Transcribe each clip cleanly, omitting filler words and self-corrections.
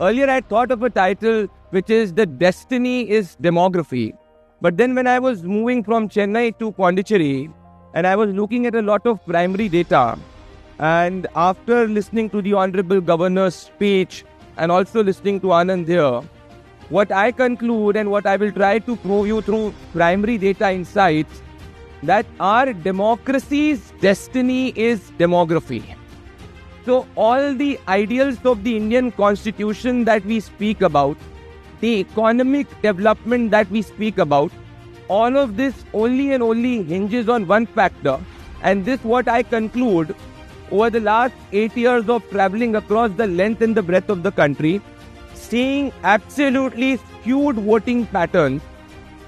Earlier I thought of a title which is The Destiny is Demography. But then when I was moving from Chennai to Pondicherry and I was looking at a lot of primary data, and after listening to the Honorable Governor's speech and also listening to Anand here, what I conclude and what I will try to prove you through primary data insights, that our democracy's destiny is demography. So all the ideals of the Indian Constitution that we speak about, the economic development that we speak about, all of this only and only hinges on one factor. And this what I conclude over the last 8 years of traveling across the length and the breadth of the country, seeing absolutely skewed voting patterns.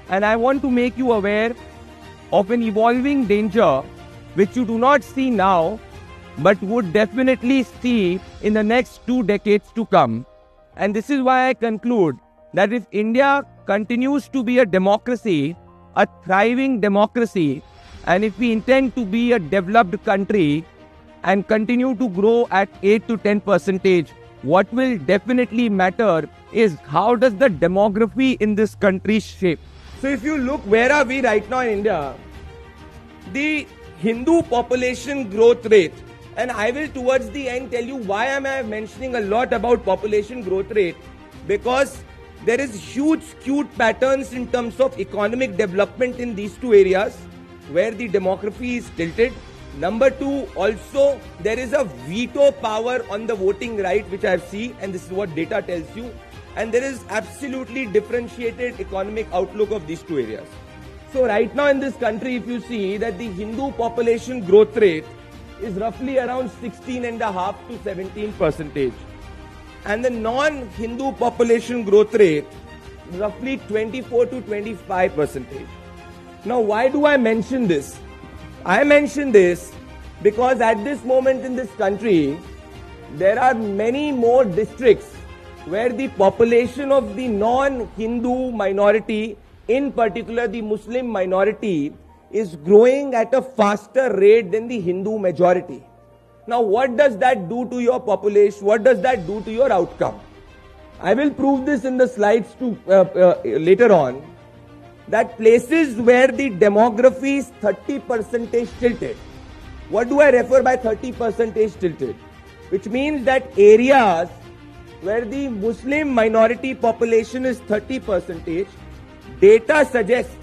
And I want to make you aware of an evolving danger which you do not see now, but would definitely see in the next 2 decades to come. And this is why I conclude that if India continues to be a democracy, a thriving democracy, and if we intend to be a developed country and continue to grow at 8 to 10%, what will definitely matter is how does the demography in this country shape. So if you look, where are we right now in India? The Hindu population growth rate, and I will towards the end tell you why am I mentioning a lot about population growth rate, because there is huge skewed patterns in terms of economic development in these two areas where the demography is tilted. Number two, also there is a veto power on the voting right which I have seen, and this is what data tells you, and there is absolutely differentiated economic outlook of these two areas. So right now in this country, if you see that the Hindu population growth rate is roughly around 16.5 to 17%. And the non-Hindu population growth rate is roughly 24 to 25%. Now, why do I mention this? I mention this because at this moment in this country, there are many more districts where the population of the non-Hindu minority, in particular the Muslim minority, is growing at a faster rate than the Hindu majority. Now, what does that do to your population? What does that do to your outcome? I will prove this in the slides later on, that places where the demography is 30% tilted. What do I refer by 30% tilted? Which means that areas where the Muslim minority population is 30%, data suggests,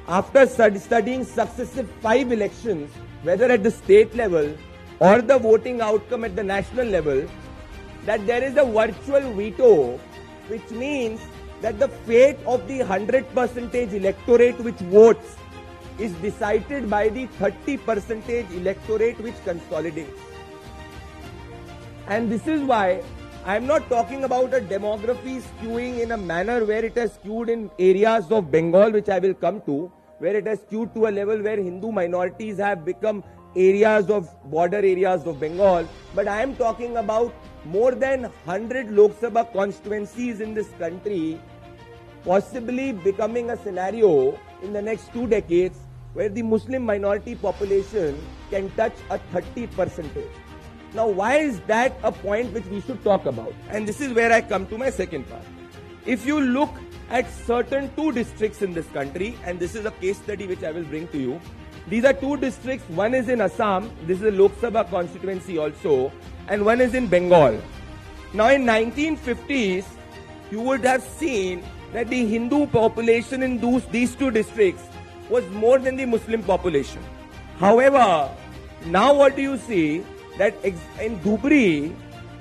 after studying successive 5 elections, whether at the state level or the voting outcome at the national level, that there is a virtual veto, which means that the fate of the 100% electorate which votes is decided by the 30% electorate which consolidates. And this is why I am not talking about a demography skewing in a manner where it has skewed in areas of Bengal, which I will come to, where it has skewed to a level where Hindu minorities have become areas of border areas of Bengal. But I am talking about more than 100 Lok Sabha constituencies in this country possibly becoming a scenario in the next 2 decades where the Muslim minority population can touch a 30%. Now, why is that a point which we should talk about? And this is where I come to my second part. If you look at certain 2 districts in this country, and this is a case study which I will bring to you. These are 2 districts. One is in Assam. This is a Lok Sabha constituency also. And one is in Bengal. Now, in 1950s, you would have seen that the Hindu population in these 2 districts was more than the Muslim population. However, now what do you see? That in Dhubri,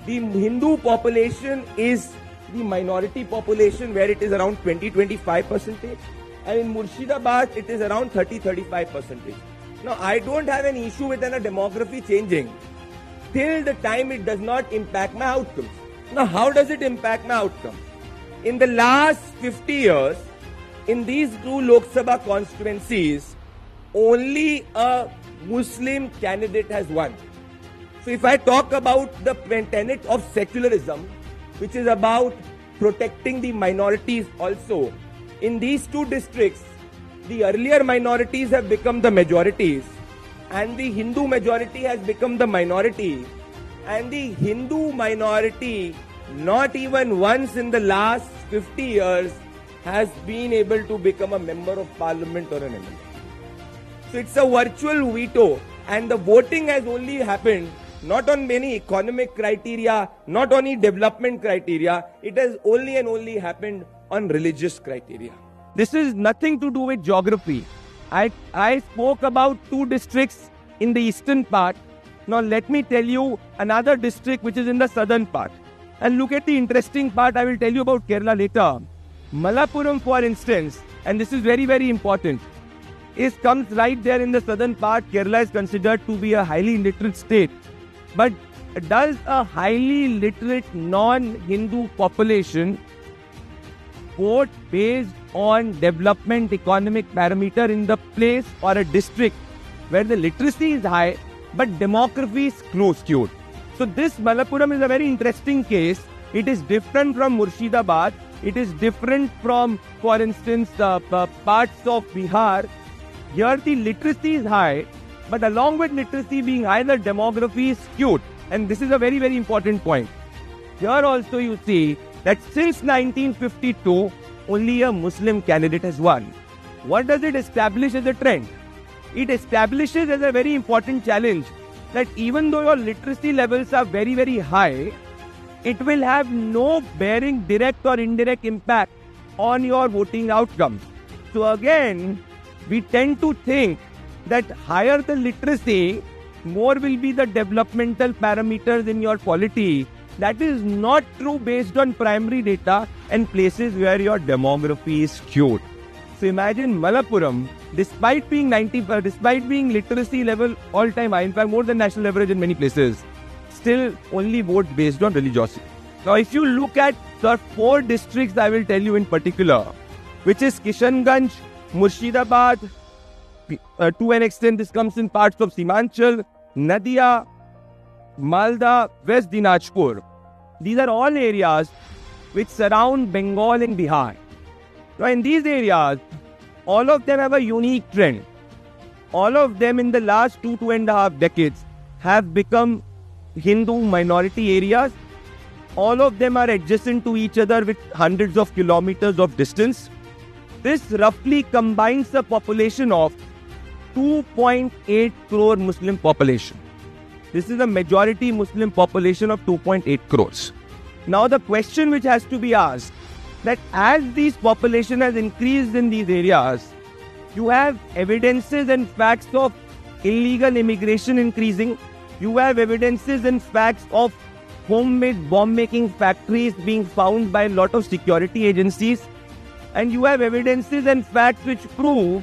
the Hindu population is the minority population, where it is around 20-25%, and in Murshidabad it is around 30-35%. Now, I don't have an issue with a demography changing till the time it does not impact my outcomes. Now, how does it impact my outcome? In the last 50 years, in these 2 Lok Sabha constituencies, only a Muslim candidate has won. So if I talk about the tenet of secularism, which is about protecting the minorities also, in these 2 districts, the earlier minorities have become the majorities and the Hindu majority has become the minority, and the Hindu minority not even once in the last 50 years has been able to become a member of parliament or an MLA. So it's a virtual veto, and the voting has only happened not on any economic criteria, not on any development criteria. It has only and only happened on religious criteria. This is nothing to do with geography. I spoke about 2 districts in the eastern part. Now let me tell you another district which is in the southern part. And look at the interesting part. I will tell you about Kerala later. Malappuram, for instance, and this is very, very important, comes right there in the southern part. Kerala is considered to be a highly literate state. But does a highly literate non-Hindu population vote based on development economic parameter in the place or a district where the literacy is high but demography is skewed? So this Malappuram is a very interesting case. It is different from Murshidabad. It is different from, for instance, parts of Bihar. Here the literacy is high, but along with literacy being high, the demography is skewed. And this is a very, very important point. Here also you see that since 1952, only a Muslim candidate has won. What does it establish as a trend? It establishes as a very important challenge that even though your literacy levels are very, very high, it will have no bearing, direct or indirect impact on your voting outcome. So again, we tend to think that higher the literacy, more will be the developmental parameters in your polity. That is not true based on primary data and places where your demography is skewed. So imagine Malappuram, despite being literacy level all-time high, in fact more than national average in many places, still only vote based on religiosity. Now if you look at the 4 districts I will tell you in particular, which is Kishanganj, Murshidabad, to an extent this comes in parts of Simanchal, Nadia, Malda, West Dinajpur. These are all areas which surround Bengal and Bihar. Now in these areas, all of them have a unique trend. All of them in the last 2.5 decades have become Hindu minority areas. All of them are adjacent to each other with hundreds of kilometers of distance. This roughly combines a population of 2.8 crore Muslim population. This is a majority Muslim population of 2.8 crores. Now the question which has to be asked, that as this population has increased in these areas, you have evidences and facts of illegal immigration increasing. You have evidences and facts of homemade bomb-making factories being found by a lot of security agencies. And you have evidences and facts which prove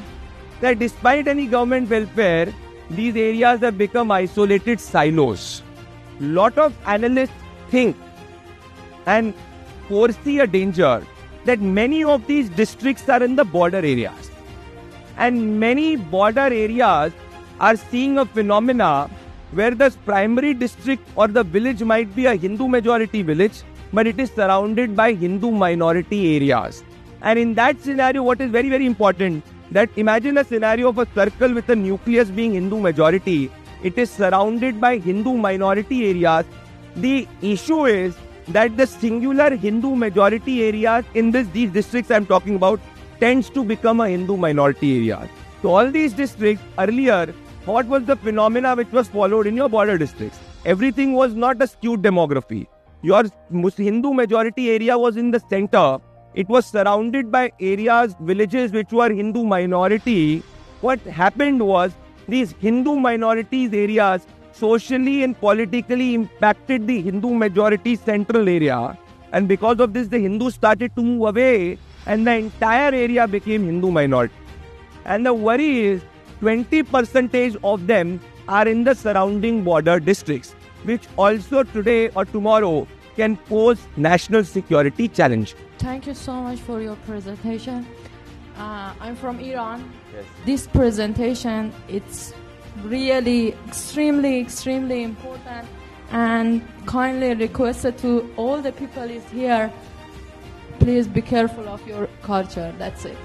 that despite any government welfare, these areas have become isolated silos. Lot of analysts think and foresee a danger that many of these districts are in the border areas. And many border areas are seeing a phenomena where the primary district or the village might be a Hindu majority village, but it is surrounded by Hindu minority areas. And in that scenario, what is very, very important, that imagine a scenario of a circle with a nucleus being Hindu majority. It is surrounded by Hindu minority areas. The issue is that the singular Hindu majority areas in these districts I'm talking about tends to become a Hindu minority area. So all these districts earlier, what was the phenomena which was followed in your border districts? Everything was not a skewed demography. Your Hindu majority area was in the center. It was surrounded by areas, villages which were Hindu minority. What happened was these Hindu minorities areas socially and politically impacted the Hindu majority central area. And because of this, the Hindus started to move away and the entire area became Hindu minority. And the worry is 20% of them are in the surrounding border districts, which also today or tomorrow can pose national security challenge. Thank you so much for your presentation. I'm from Iran. Yes. This presentation, it's really extremely important, and kindly requested to all the people is here, please be careful of your culture. That's it.